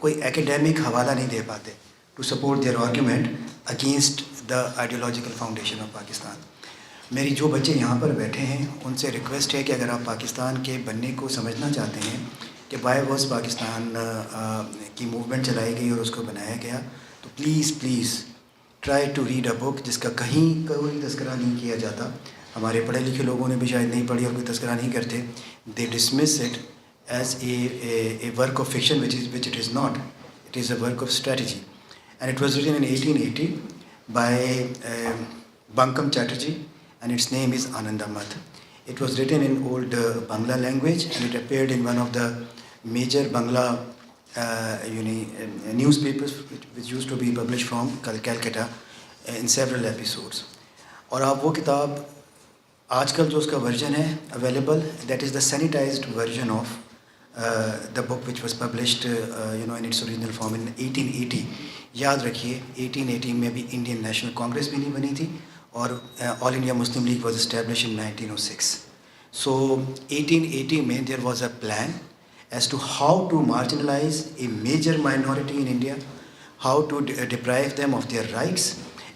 कोई एकेडमिक हवाला नहीं दे पाते to support their argument against the ideological foundation of Pakistan. मेरी जो बच्चे यहाँ पर बैठे हैं उनसे रिक्वेस्ट है कि अगर आप पाकिस्तान के बनने को समझना चाहते हैं कि वाई वाज पाकिस्तान की मूवमेंट चलाई गई और उसको बनाया गया, तो please try to read a book जिसका कहीं कोई तस्करा नहीं किया जाता। हमारे पढ़े लिखे लोगों ने भी शायद नहीं पढ़ी और कोई तस्करा नहीं करते। They dismiss it as a work of fiction, which it is not. It is a work of strategy, and it was written in 1880 by Bankim Chatterjee, and its name is Anandamat. It was written in old Bangla language, and it appeared in one of the major Bangla newspapers, which used to be published from Calcutta in several episodes. और आप वो किताब आजकल जो उसका version है available, that is the sanitized version of the book which was published in its original form in 1880. याद रखिए 1880 में भी इंडियन नेशनल कांग्रेस भी नहीं बनी थी और all India Muslim league was established in 1906. So 1880 में there was a plan as to how to marginalize a major minority in India, how to deprive them of their rights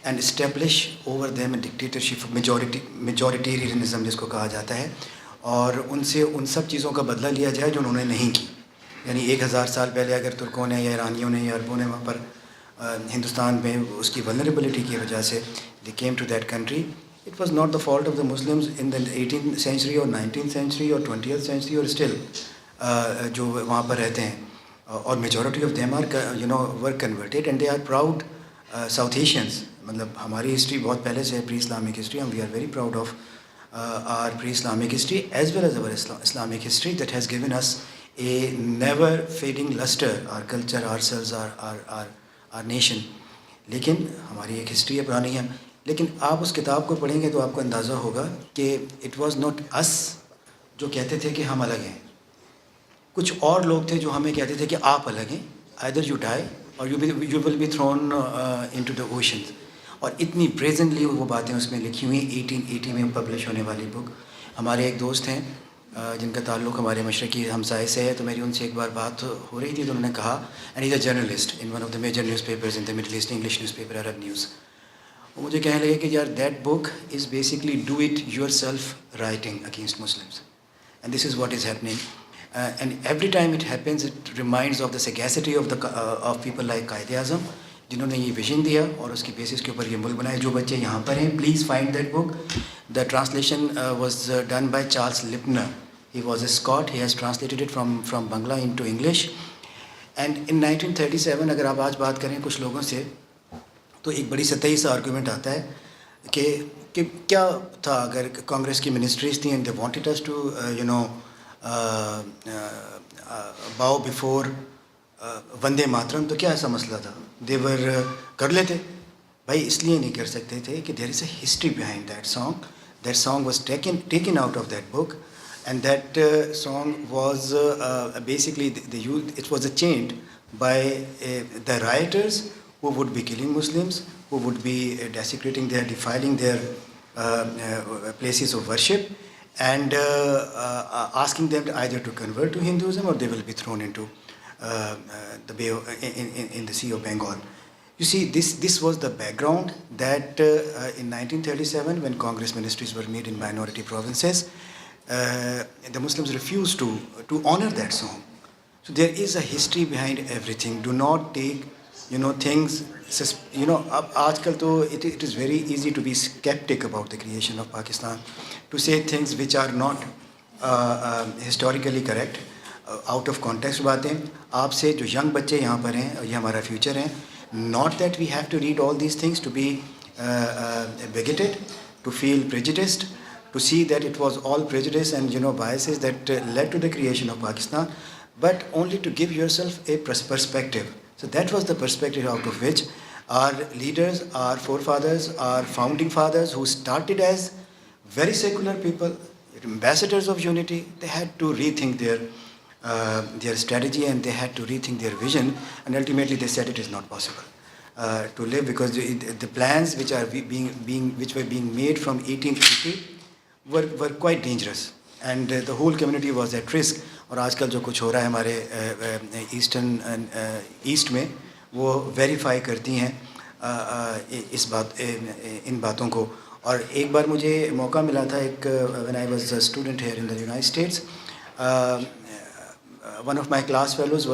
and establish over them a dictatorship, majoritarianism जिसको कहा जाता है, और उनसे उन सब चीज़ों का बदला लिया जाए जो उन्होंने नहीं की। यानी 1000 साल पहले अगर तुर्कों ने या ईरानियों ने या अरबों ने वहाँ पर हिंदुस्तान में उसकी वल्नरेबिलिटी की वजह से they came to that country, it was not the fault of the Muslims in the 18th century or 19th century or 20th century or still जो वहाँ पर रहते हैं, और majority of them are were converted and they are proud South Asians. मतलब हमारी history बहुत पहले से है, pre Islamic history, and we are very proud of our pre-Islamic history as well as our Islamic history that has given us a never fading luster, our culture, ourselves, our nation. लेकिन हमारी एक history है पुरानी है, लेकिन आप उस किताब को पढ़ेंगे तो आपको अंदाज़ा होगा कि it was not us जो कहते थे कि हम अलग हैं. कुछ और लोग थे जो हमें कहते थे कि आप अलग हैं, either you die or you will be thrown into the ocean. और इतनी प्रेजेंटली वो बातें उसमें लिखी हुई हैं. 1880 में पब्लिश होने वाली बुक. हमारे एक दोस्त हैं जिनका ताल्लुक़ हमारे मशरक़ी हमसाए से है, तो मेरी उनसे एक बार बात हो रही थी, तो उन्होंने कहा, and is a journalist in one of the major newspapers in the Middle East, English newspaper, Arab News. वो मुझे कहने लगे कि यार that book is basically do it yourself writing against Muslims, and this is what is happening. And every time it happens it reminds of the sagacity of people like Quaid Azam, जिन्होंने ये vision दिया और उसकी basis के ऊपर ये मुल्क बनाए. जो बच्चे यहाँ पर हैं, please find that book. The translation was done by Charles Lipner. He was a Scot. He has translated it from Bangla into English. And in 1937 अगर आप आज बात करें कुछ लोगों से, तो एक बड़ी सतही सा आर्गूमेंट आता है कि क्या था अगर कांग्रेस की मिनिस्ट्रीज थी and they wanted us to bow before Vande Mataram, तो क्या ऐसा मसला था? देवर कर लेते भाई. इसलिए नहीं कर सकते थे कि there is a history behind that song. That song was taken out of that book, and that song was basically it was changed by the writers who would be killing Muslims, who would be desecrating their, defiling their places of worship, and asking them to either to convert to Hinduism or they will be thrown into the bay in the Sea of Bengal. You see, this was the background that in 1937, when Congress ministries were made in minority provinces, the Muslims refused to honor that song. So there is a history behind everything. Do not take things, आजकल तो it is very easy to be skeptic about the creation of Pakistan, to say things which are not historically correct, out of context बातें. आपसे जो young बच्चे यहाँ पर हैं, ये हमारा future है. Not that we have to read all these things to be bigoted, to feel prejudiced, to see that it was all prejudice and biases that led to the creation of Pakistan, but only to give yourself a perspective. So that was the perspective out of which our leaders, our forefathers, our founding fathers, who started as very secular people, ambassadors of unity, they had to rethink their strategy, and they had to rethink their vision, and ultimately they said it is not possible to live, because the plans which were being made from 1880 were quite dangerous, and the whole community was at risk. और आजकल जो कुछ हो रहा है हमारे east में, वो वेरीफाई करती हैं इन बातों को. और एक बार मुझे मौका मिला था, when I was a student here in the United States, one of my class fellows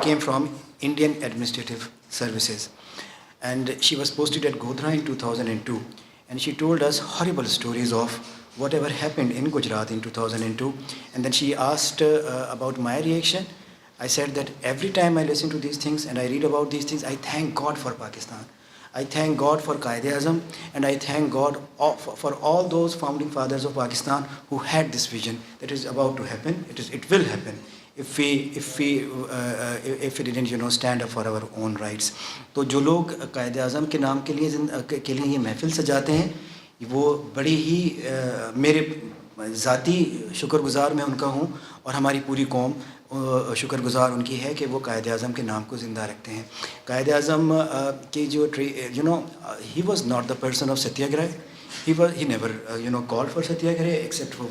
came from Indian Administrative Services, and she was posted at Godhra in 2002, and she told us horrible stories of whatever happened in Gujarat in 2002, and then she asked about my reaction. I said that every time I listen to these things and I read about these things, I thank God for Pakistan. I thank God for Quaid Azam, and I thank God for all those founding fathers of Pakistan who had this vision that is about to happen. It will happen if we didn't stand up for our own rights. तो जो लोग Quaid Azam के नाम के लिए ये महफिल सजाते हैं, वो बड़ी ही मेरे ज़ाती शुक्रगुज़ार मैं उनका हूँ, और हमारी पूरी कौम शुक्रगुज़ार उनकी है कि वो कायद आज़म के नाम को ज़िंदा रखते हैं. कायद आज़म की जो he was not the person of satyagraha. He never called for satyagraha except for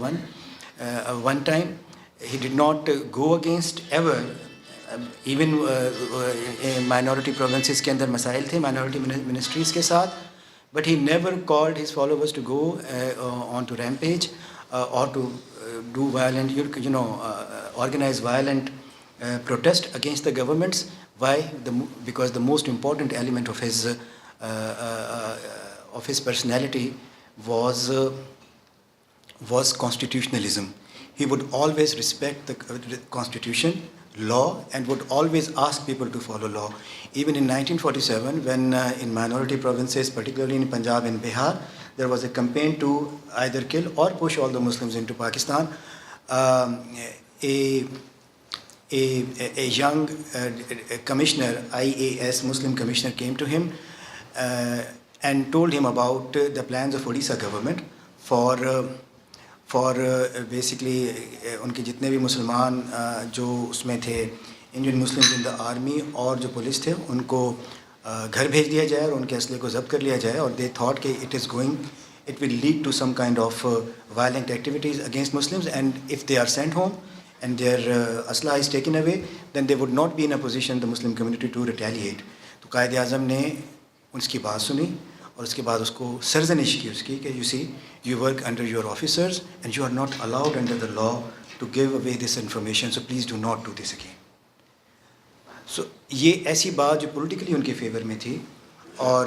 one time. He did not go against ever. Even minority provinces के अंदर मसाइल थे minority ministries के साथ, but he never called his followers to go on to rampage or to do violent, organize violent protest against the governments. Why? Because the most important element of his personality was constitutionalism. he would always respect the constitution, law, and would always ask people to follow law. Even in 1947, when in minority provinces, particularly in Punjab and Bihar, there was a campaign to either kill or push all the Muslims into Pakistan. A young commissioner, IAS Muslim commissioner, came to him and told him about the plans of Odisha government for basically उनके जितने भी मुसलमान जो उसमें थे Indian Muslims in the army और जो police थे उनको घर भेज दिया जाए और उनके असले को ज़ब्त कर लिया जाए और they thought कि it will lead to some kind of violent activities against Muslims, and if they are sent home and their asla is taken away, then they would not be in a position, the Muslim community, to retaliate. تو قائد اعظم نے اس کی بات سنی اور اس کے بعد اس کو سرزنش کی اس کی کہ you see, you work under your officers and you are not allowed under the law to give away this information, so please do not do this again. So یہ ایسی بات جو پولیٹیکلی ان کے فیور میں تھی اور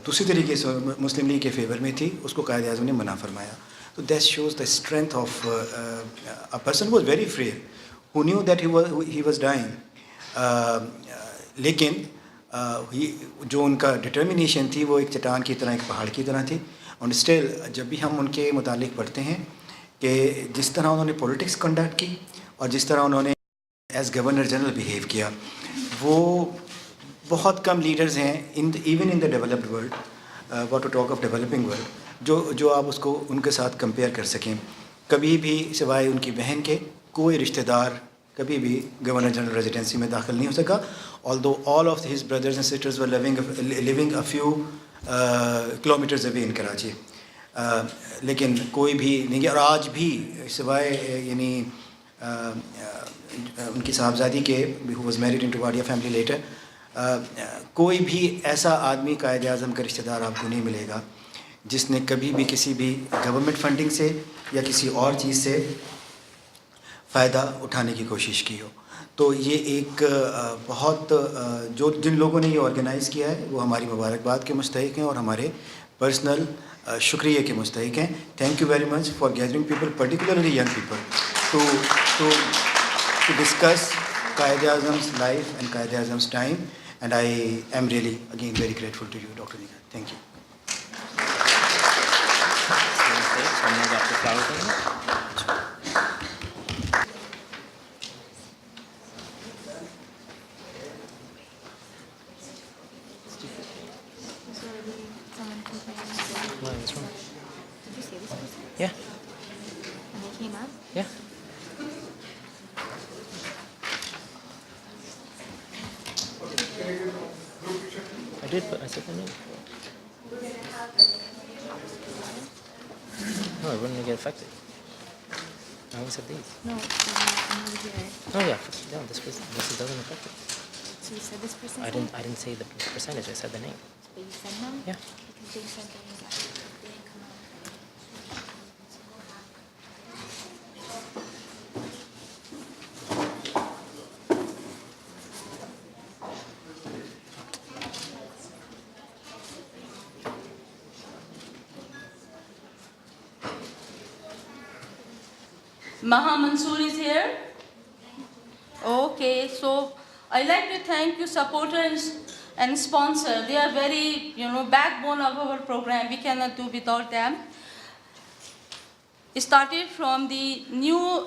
دوسری طریقے سے مسلم لیگ کے فیور میں تھی، اس کو قائد اعظم نے منع فرمایا. تو that shows the strength of a person was very fearer who knew that he was dying, لیکن جو ان کا ڈٹرمنیشن تھی وہ ایک چٹان کی طرح، ایک پہاڑ کی طرح تھی. اور اسٹل جب بھی ہم ان کے متعلق پڑھتے ہیں کہ جس طرح انہوں نے پولیٹکس کنڈکٹ کی اور جس طرح انہوں نے ایز گورنر جنرل بیہیو کیا، وہ بہت کم لیڈرز ہیں even in the developed world, what to talk of developing world, جو آپ اس کو ان کے ساتھ کمپیئر کر سکیں. کبھی بھی سوائے ان کی بہن کے کوئی رشتہ دار کبھی بھی گورنر جنرل ریزیڈنسی میں داخل نہیں ہو سکا. although all of his brothers and sisters were living a few kilometers away in Karachi, لیکن کوئی بھی نہیں گیا. اور آج بھی سوائے یعنی ان کی صاحبزادی کے who was married into Wadia family later, کوئی بھی ایسا آدمی قائد اعظم کا رشتہ دار آپ کو نہیں ملے گا جس نے کبھی بھی کسی بھی گورنمنٹ فنڈنگ سے یا کسی اور چیز سے فائدہ اٹھانے کی کوشش کی ہو. تو یہ ایک بہت جن لوگوں نے یہ آرگنائز کیا ہے وہ ہماری مبارکباد کے مستحق ہیں اور ہمارے پرسنل شکریہ کے مستحق ہیں. Thank you very much for gathering people, particularly young people, to discuss Quaid Azam's life and Quaid Azam's time, and I am really again very grateful to you, Dr. Nigar. Thank you. Yeah. And they came up? Yeah. I did, but I said the name. No, I wouldn't get affected. I only said these. No, I'm over here. Oh yeah, no, this doesn't affect it. So you said this person? I didn't say the percentage. I said the name. But you said them? Yeah. Because they said they didn't come up. Maha Mansoor is here. Okay, so I'd like to thank you supporters and sponsor. They are very, backbone of our program. We cannot do without them. It started from the new